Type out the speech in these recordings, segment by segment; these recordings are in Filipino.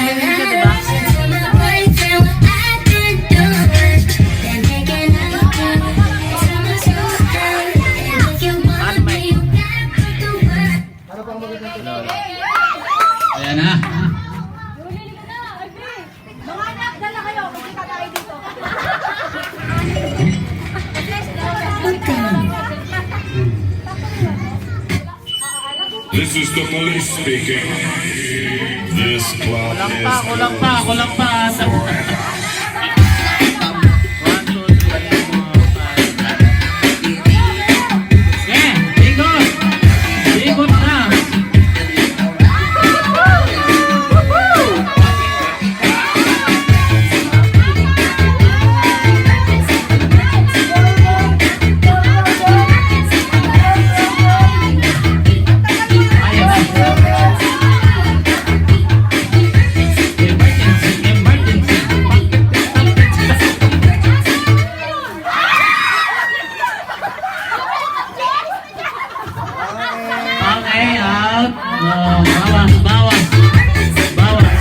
Pamangkin ka, diba? Ayan na. Mga anak, dala kayo. Magkita tayo dito. This is the police speaking. This club Kulang is pa, kulang pa, kulang pa. 1, 2, 3, 4, 5. Okay, ikot. Ikot na. Ayan na. Emergency, emergency. Okay, out. Oh, bawas, bawas. Bawas.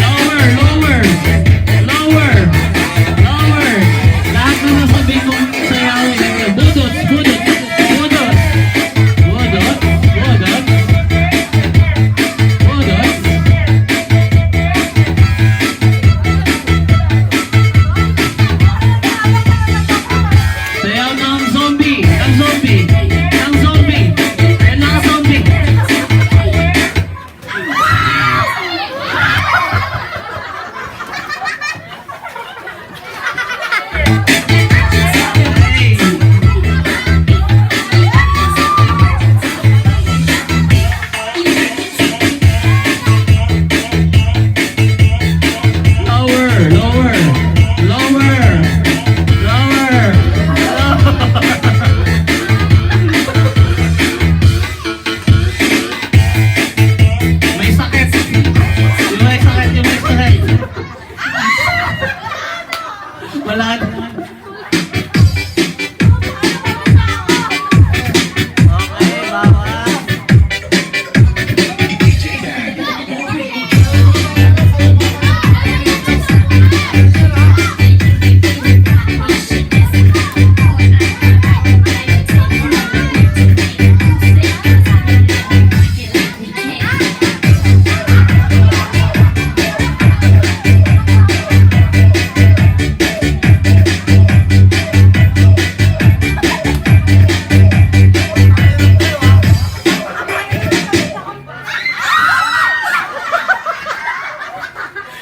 Lower, lower, lower, lower. Lahat na nasabi kong sayawin. Budot, budot, budot. Budot, budot. Budot. Sayaw ng zombie, ng zombie, ng zombie. Ayan na ka zombie. Lower, lower, lower, lower, May sakit. Yung may sakit, yung may sakit. Wala na. Okay, bawas.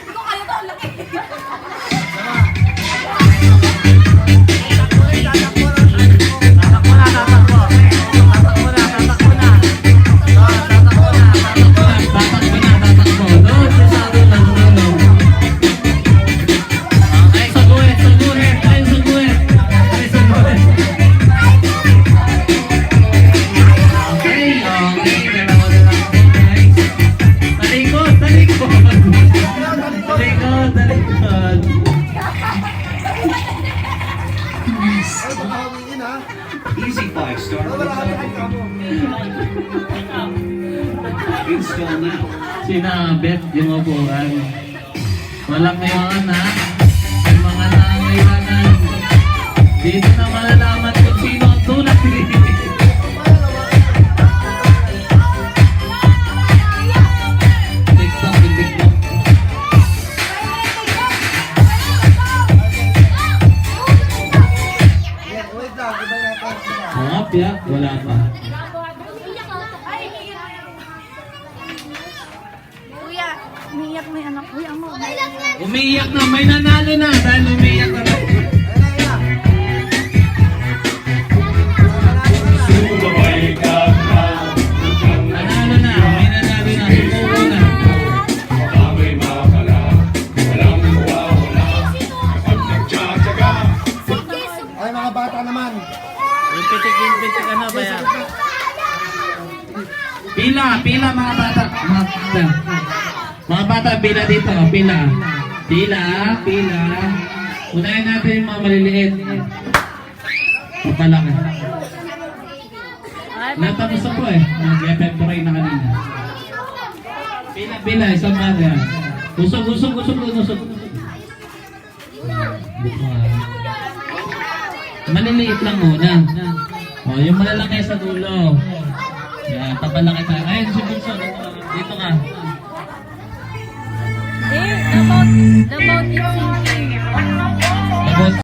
Ikaw kayo to, laki. Tatakbo na, tatakbo. Tatakbo na, tatakbo na. Tatakbo na, tatakbo na. Tatakbo na, tatakbo. Doon, sa dulo, sa dulo. Okay, sa guhit, sa guhit. Ay, sa guhit. Ay, sa guhit. Okay, okay. Dalawa na lang. Guys. Talikod, talikod. Talikod, talikod. Easy 5-star. Install now. Sinabit yung upuan. Walang ngayon ha. Yung mga nangailangan. Dito na malalaman kung sino ang tunay. TikTok, TikTok. Mapya, wala pa. Kuya, umiiyak may anak. Kuya, ano? Umiiyak na, may nanalo na dahil umiiyak na. Nanalo na, may nanalo na. Sumuko na. pila mga bata. Mga bata, pila dito. Pila. Pila. Unahin natin yung mga maliliit. Papalaki. Natapos ako eh. Nag-epemporay na kanina. Pila. Isang bagay. Usog. Maliliit lang muna. O, yung malalaki sa dulo. Yan, papalaki tayo. Ayun, si Bunso. Dito ka.